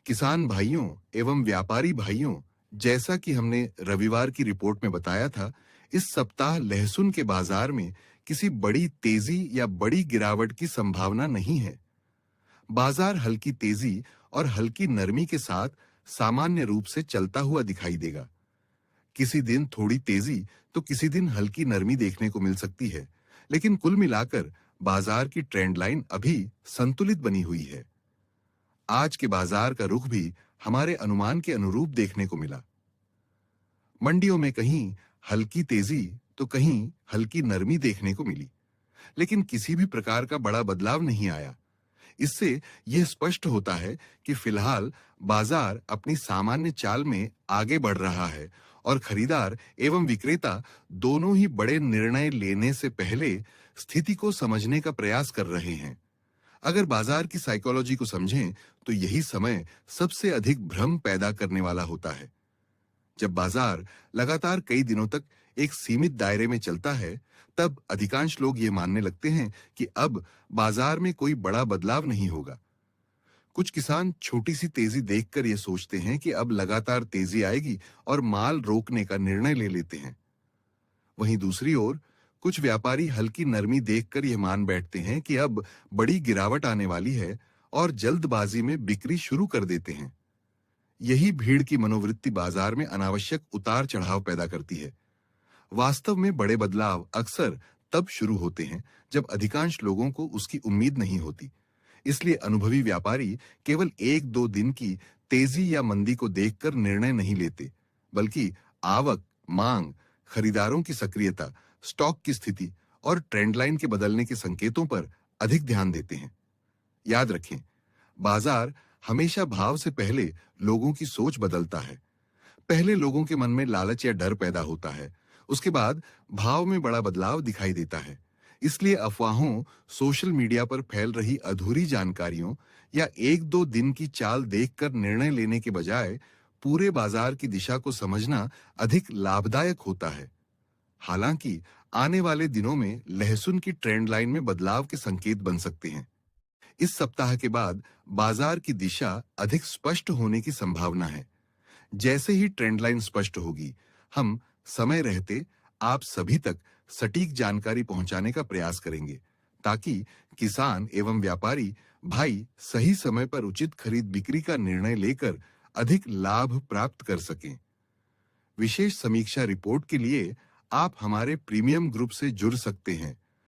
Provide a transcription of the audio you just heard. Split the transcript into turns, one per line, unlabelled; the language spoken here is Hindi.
किसान भाइयों एवं व्यापारी भाइयों, जैसा कि हमने रविवार की रिपोर्ट में बताया था, इस सप्ताह लहसुन के बाजार में किसी बड़ी तेजी या बड़ी गिरावट की संभावना नहीं है। बाजार हल्की तेजी और हल्की नरमी के साथ सामान्य रूप से चलता हुआ दिखाई देगा। किसी दिन थोड़ी तेजी तो किसी दिन हल्की नरमी देखने को मिल सकती है, लेकिन कुल मिलाकर बाजार की ट्रेंड लाइन अभी संतुलित बनी हुई है। आज के बाजार का रुख भी हमारे अनुमान के अनुरूप देखने को मिला। मंडियों में कहीं हल्की तेजी तो कहीं हल्की नरमी देखने को मिली, लेकिन किसी भी प्रकार का बड़ा बदलाव नहीं आया। इससे यह स्पष्ट होता है कि फिलहाल बाजार अपनी सामान्य चाल में आगे बढ़ रहा है और खरीदार एवं विक्रेता दोनों ही बड़े निर्णय लेने से पहले स्थिति को समझने का प्रयास कर रहे हैं। अगर बाजार की साइकोलॉजी को समझें तो यही समय सबसे अधिक भ्रम पैदा करने वाला होता है। जब बाजार लगातार कई दिनों तक एक सीमित दायरे में चलता है, तब अधिकांश लोग ये मानने लगते हैं कि अब बाजार में कोई बड़ा बदलाव नहीं होगा। कुछ किसान छोटी सी तेजी देखकर ये सोचते हैं कि अब लगातार तेजी आएगी और माल रोकने का निर्णय ले लेते हैं। वहीं दूसरी ओर कुछ व्यापारी हल्की नरमी देखकर यह मान बैठते हैं कि अब बड़ी गिरावट आने वाली है और जल्दबाजी में बिक्री शुरू कर देते हैं। यही भीड़ की मनोवृत्ति बाजार में अनावश्यक उतार चढ़ाव पैदा करती है। वास्तव में बड़े बदलाव अक्सर तब शुरू होते हैं जब अधिकांश लोगों को उसकी उम्मीद नहीं होती। इसलिए अनुभवी व्यापारी केवल एक दो दिन की तेजी या मंदी को देखकर निर्णय नहीं लेते, बल्कि आवक, मांग, खरीदारों की सक्रियता, स्टॉक की स्थिति और ट्रेंड लाइन के बदलने के संकेतों पर अधिक ध्यान देते हैं। याद रखें, बाजार हमेशा भाव से पहले लोगों की सोच बदलता है। पहले लोगों के मन में लालच या डर पैदा होता है, उसके बाद भाव में बड़ा बदलाव दिखाई देता है। इसलिए अफवाहों, सोशल मीडिया पर फैल रही अधूरी जानकारियों या एक दो दिन की चाल देखकर निर्णय लेने के बजाय पूरे बाजार की दिशा को समझना अधिक लाभदायक होता है। हालांकि आने वाले दिनों में लहसुन की ट्रेंड लाइन में बदलाव के संकेत बन सकते हैं। इस सप्ताह के बाद बाजार की दिशा अधिक स्पष्ट होने की संभावना है। जैसे ही ट्रेंड लाइन स्पष्ट होगी, हम समय रहते आप सभी तक सटीक जानकारी पहुंचाने का प्रयास करेंगे, ताकि किसान एवं व्यापारी भाई सही समय पर उचित खरीद बिक्री का निर्णय लेकर अधिक लाभ प्राप्त कर सकें। विशेष समीक्षा रिपोर्ट के लिए आप हमारे प्रीमियम ग्रुप से जुड़ सकते हैं।